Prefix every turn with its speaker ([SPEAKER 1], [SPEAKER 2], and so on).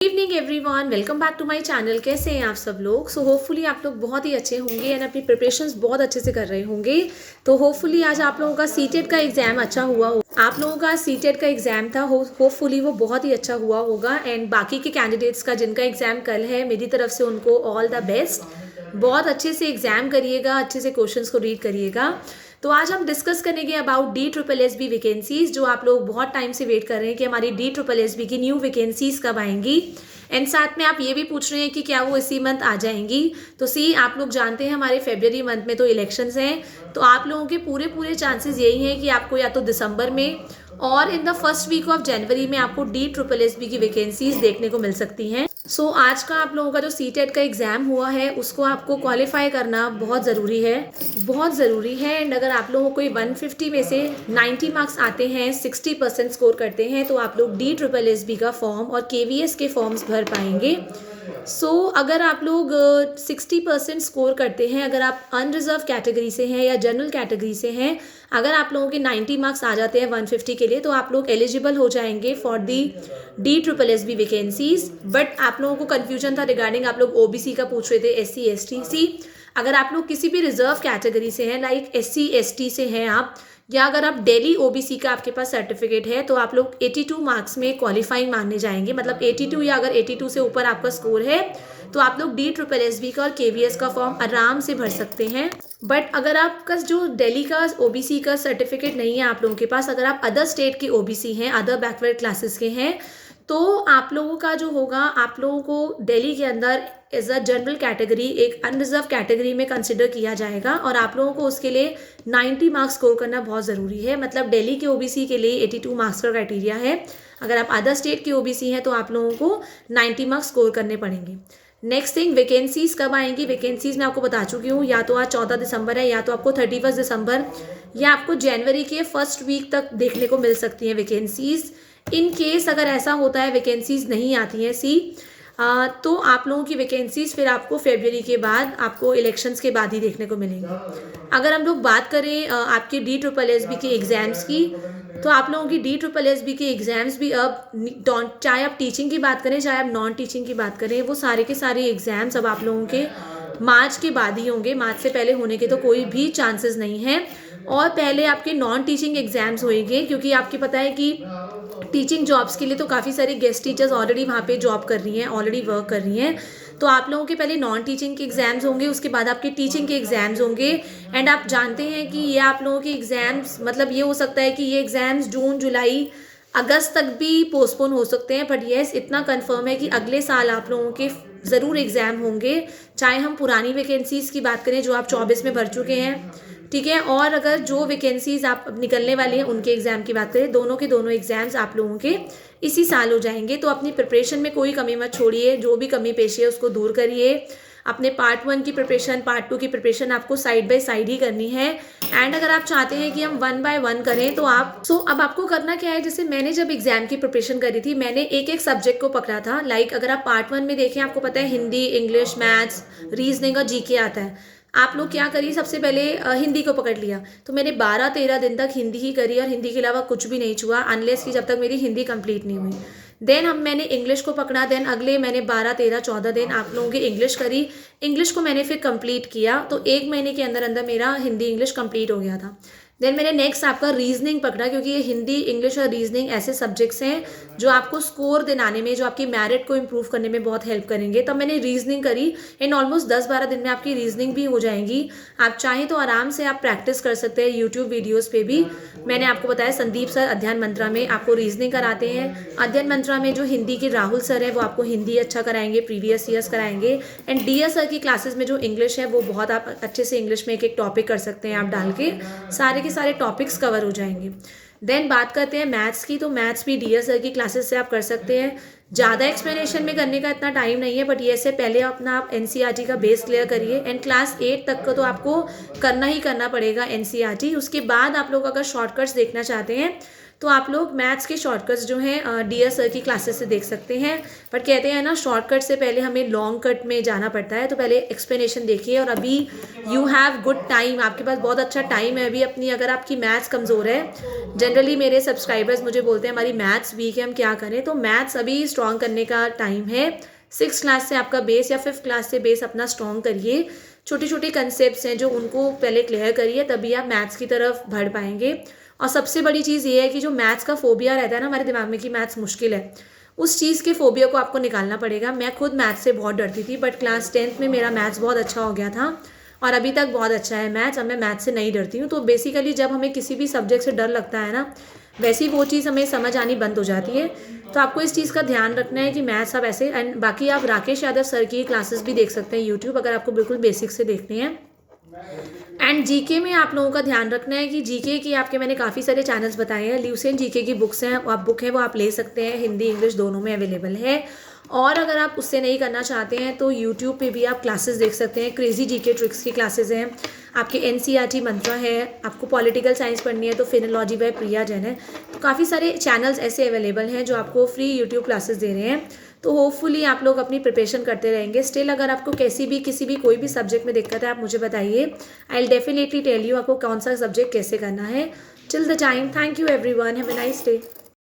[SPEAKER 1] Evening everyone, welcome back to my channel. कैसे हैं आप सब लोग? होपफुली आप लोग बहुत ही अच्छे होंगे एंड अपनी प्रिपरेशंस बहुत अच्छे से कर रहे होंगे। तो होपफुली आज आप लोगों का सीटेट का एग्जाम अच्छा हुआ हो। आप लोगों का सीटेट का एग्जाम था, होपफुली वो बहुत ही अच्छा हुआ होगा। एंड बाकी के कैंडिडेट्स का जिनका एग्जाम कल है, मेरी तरफ से उनको ऑल द बेस्ट। बहुत अच्छे से एग्जाम करिएगा, अच्छे से क्वेश्चंस को रीड करिएगा। तो आज हम डिस्कस करेंगे अबाउट DSSB वैकेंसीज, जो आप लोग बहुत टाइम से वेट कर रहे हैं कि हमारी DSSB की न्यू वैकेंसीज कब आएंगी। एंड साथ में आप ये भी पूछ रहे हैं कि क्या वो इसी मंथ आ जाएंगी। तो आप लोग जानते हैं हमारे फरवरी मंथ में तो इलेक्शंस हैं, तो आप लोगों के पूरे चांसेस यही हैं कि आपको या तो दिसंबर में और in the first week of January में आपको DSSB की वैकेंसीज देखने को मिल सकती हैं। आज का आप लोगों का जो सीटेट का एग्जाम हुआ है उसको आपको क्वालिफाई करना बहुत ज़रूरी है, बहुत ज़रूरी है। एंड अगर आप लोगों को 150 में से 90 मार्क्स आते हैं, 60% स्कोर करते हैं, तो आप लोग DSSB का फॉर्म और KVS के फॉर्म्स भर पाएंगे। अगर आप लोग 60% स्कोर करते हैं, अगर आप अनरिजर्व कैटेगरी से हैं या जनरल कैटेगरी से हैं, अगर आप लोगों के 90 मार्क्स आ जाते हैं 150 के लिए, तो आप लोग एलिजिबल हो जाएंगे for the DSSB vacancies. But आप लोगों को कन्फ्यूजन था रिगार्डिंग, आप लोग OBC का पूछ रहे थे, SC ST। अगर आप लोग किसी भी रिजर्व कैटेगरी से हैं, लाइक SC ST से हैं आप, या अगर आप दिल्ली OBC का आपके पास सर्टिफिकेट है, तो आप लोग 82 मार्क्स में क्वालिफाइंग मानने जाएंगे। मतलब 82 या अगर 82 से ऊपर आपका स्कोर है तो आप लोग DSSB का और KVS का फॉर्म आराम से भर सकते हैं। बट अगर आपका जो दिल्ली का OBC का सर्टिफिकेट नहीं है आप लोगों के पास, अगर आप अदर स्टेट के OBC हैं, अदर बैकवर्ड क्लासेस के हैं, तो आप लोगों का जो होगा, आप लोगों को दिल्ली के अंदर एज अ जनरल कैटेगरी एक अनरिजर्व कैटेगरी में कंसिडर किया जाएगा और आप लोगों को उसके लिए 90 मार्क्स स्कोर करना बहुत ज़रूरी है। मतलब दिल्ली के OBC के लिए 82 मार्क्स का क्राइटेरिया है। अगर आप अदर स्टेट के OBC हैं तो आप लोगों को 90 मार्क्स स्कोर करने पड़ेंगे। नेक्स्ट थिंग, वैकेंसीज कब आएंगी? वैकेंसीज मैं आपको बता चुकी हूँ, या तो आज 14 दिसंबर है, या तो आपको 31 दिसंबर, या आपको जनवरी के फर्स्ट वीक तक देखने को मिल सकती हैं वैकेंसीज। इन केस अगर ऐसा होता है वैकेंसीज नहीं आती हैं तो आप लोगों की वैकेंसीज फिर आपको फरवरी के बाद, आपको इलेक्शंस के बाद ही देखने को मिलेंगी। अगर हम लोग बात करें आपके DSSB के एग्ज़ाम्स की, तो आप लोगों की DSSB के एग्ज़ाम्स भी अब, चाहे आप टीचिंग की बात करें चाहे आप नॉन टीचिंग की बात करें, वो सारे के सारे एग्ज़ाम्स अब आप लोगों के मार्च के बाद ही होंगे। मार्च से पहले होने के तो कोई भी चांसेस नहीं हैं। और पहले आपके नॉन टीचिंग एग्ज़ाम्स होंगे, क्योंकि आपकी पता है कि टीचिंग जॉब्स के लिए तो काफ़ी सारी गेस्ट टीचर्स ऑलरेडी वहाँ पे जॉब कर रही हैं, ऑलरेडी वर्क कर रही हैं। तो आप लोगों के पहले नॉन टीचिंग के एग्ज़ाम्स होंगे, उसके बाद आपके टीचिंग के एग्ज़ाम्स होंगे। एंड आप जानते हैं कि ये आप लोगों के एग्ज़ाम्स, मतलब ये हो सकता है कि ये एग्ज़ाम्स जून जुलाई अगस्त तक भी पोस्टपोन हो सकते हैं। बट येस, इतना कंफर्म है कि अगले साल आप लोगों के ज़रूर एग्ज़ाम होंगे। चाहे हम पुरानी वैकेंसीज़ की बात करें जो आप 24 में भर चुके हैं, ठीक है, और अगर जो वैकेंसीज आप निकलने वाली हैं उनके एग्ज़ाम की बात करें, दोनों के दोनों एग्ज़ाम्स आप लोगों के इसी साल हो जाएंगे। तो अपनी प्रिपरेशन में कोई कमी मत छोड़िए, जो भी कमी पेशी है उसको दूर करिए। अपने पार्ट 1 की प्रिपरेशन, पार्ट 2 की प्रिपरेशन आपको साइड बाय साइड ही करनी है। एंड अगर आप चाहते हैं कि हम 1 बाय 1 करें तो आप अब आपको करना क्या है, जैसे मैंने जब एग्जाम की प्रिपरेशन करी थी, मैंने एक एक सब्जेक्ट को पकड़ा था। लाइक अगर आप पार्ट 1 में देखें, आपको पता है हिंदी, इंग्लिश, मैथ्स, रीजनिंग और GK आता है। आप लोग क्या करिए, सबसे पहले हिंदी को पकड़ लिया। तो मैंने 12-13 दिन तक हिंदी ही करी और हिंदी के अलावा कुछ भी नहीं छुआ, अनलेस कि जब तक मेरी हिंदी कंप्लीट नहीं हुई। देन मैंने इंग्लिश को पकड़ा। देन अगले मैंने 12-13-14 दिन आप लोगों की इंग्लिश करी। इंग्लिश को मैंने फिर कंप्लीट किया, तो 1 महीने के अंदर अंदर मेरा हिंदी इंग्लिश कंप्लीट हो गया था। देन मैंने नेक्स्ट आपका रीजनिंग पकड़ा, क्योंकि ये हिंदी, इंग्लिश और रीजनिंग ऐसे सब्जेक्ट्स हैं जो आपको स्कोर दिलाने में, जो आपकी मेरिट को इम्प्रूव करने में बहुत हेल्प करेंगे। तब मैंने रीजनिंग करी। इन ऑलमोस्ट 10-12 दिन में आपकी रीजनिंग भी हो जाएंगी। आप चाहें तो आराम से आप प्रैक्टिस कर सकते हैं यूट्यूब वीडियोस पे भी। मैंने आपको बताया संदीप सर अध्ययन मंत्रा में आपको रीजनिंग कराते हैं। अध्ययन मंत्रा में जो हिंदी के राहुल सर है वो आपको हिंदी अच्छा कराएंगे, प्रीवियस ईयर्स कराएंगे। एंड DS सर की क्लासेस में जो इंग्लिश है वो बहुत आप अच्छे से इंग्लिश में एक एक टॉपिक कर सकते हैं आप डाल के, सारे टॉपिक्स कवर हो जाएंगे। देन बात करते हैं मैथ्स की, तो मैथ्स भी DS सर की क्लासेस से आप कर सकते हैं। ज़्यादा एक्सप्लेनेशन में करने का इतना टाइम नहीं है, बट ये से पहले अपना आप NCERT का बेस क्लियर करिए। एंड क्लास 8 तक का तो आपको करना ही करना पड़ेगा NCERT। उसके बाद आप लोग अगर शॉर्टकट्स देखना चाहते हैं तो आप लोग मैथ्स के शॉर्टकट्स जो हैं डियर सर की क्लासेस से देख सकते हैं। बट कहते हैं ना, शॉर्टकट से पहले हमें लॉन्ग कट में जाना पड़ता है, तो पहले एक्सप्लेनेशन देखिए। और अभी यू हैव गुड टाइम, आपके पास बहुत अच्छा टाइम है अभी अपनी। अगर आपकी मैथ्स कमज़ोर है, जनरली मेरे सब्सक्राइबर्स मुझे बोलते हैं हमारी मैथ्स वीक है, हम क्या करें, तो मैथ्स अभी स्ट्रॉन्ग करने का टाइम है। 6th क्लास से आपका बेस या 5th क्लास से बेस अपना स्ट्रॉन्ग करिए। छोटे छोटे कंसेप्ट्स हैं जो उनको पहले क्लियर करिए, तभी आप मैथ्स की तरफ बढ़ पाएंगे। और सबसे बड़ी चीज़ ये है कि जो मैथ्स का फोबिया रहता है ना हमारे दिमाग में कि मैथ्स मुश्किल है, उस चीज़ के फोबिया को आपको निकालना पड़ेगा। मैं खुद मैथ्स से बहुत डरती थी, बट क्लास 10th में मेरा मैथ्स बहुत अच्छा हो गया था और अभी तक बहुत अच्छा है मैथ्स। अब मैं मैथ्स से नहीं डरती हूँ। तो बेसिकली जब हमें किसी भी सब्जेक्ट से डर लगता है ना, वैसी वो चीज़ हमें समझ आनी बंद हो जाती है। तो आपको इस चीज़ का ध्यान रखना है कि मैथ्स आप ऐसे, एंड बाकी आप राकेश यादव सर की क्लासेस भी देख सकते हैं यूट्यूब, अगर आपको बिल्कुल बेसिक से देखनी है। एंड जीके में आप लोगों का ध्यान रखना है कि जीके की आपके मैंने काफ़ी सारे चैनल्स बताए हैं। ल्यूसेंट जीके की बुक्स हैं, आप बुक है वो आप ले सकते हैं, हिंदी इंग्लिश दोनों में अवेलेबल है। और अगर आप उससे नहीं करना चाहते हैं तो यूट्यूब पे भी आप क्लासेस देख सकते हैं। क्रेजी जीके ट्रिक्स की क्लासेस हैं, आपके एनसीईआरटी मंत्रा है, आपको पॉलिटिकल साइंस पढ़नी है तो फिनोलॉजी बाय प्रिया जैन है। तो काफ़ी सारे चैनल्स ऐसे अवेलेबल हैं जो आपको फ्री यूट्यूब क्लासेस दे रहे हैं। तो होपफुली आप लोग अपनी प्रिपरेशन करते रहेंगे। स्टिल अगर आपको किसी भी कोई भी सब्जेक्ट में दिक्कत है, आप मुझे बताइए। I will definitely tell you आपको कौन सा सब्जेक्ट कैसे करना है। Till the time, thank you everyone, have a nice day.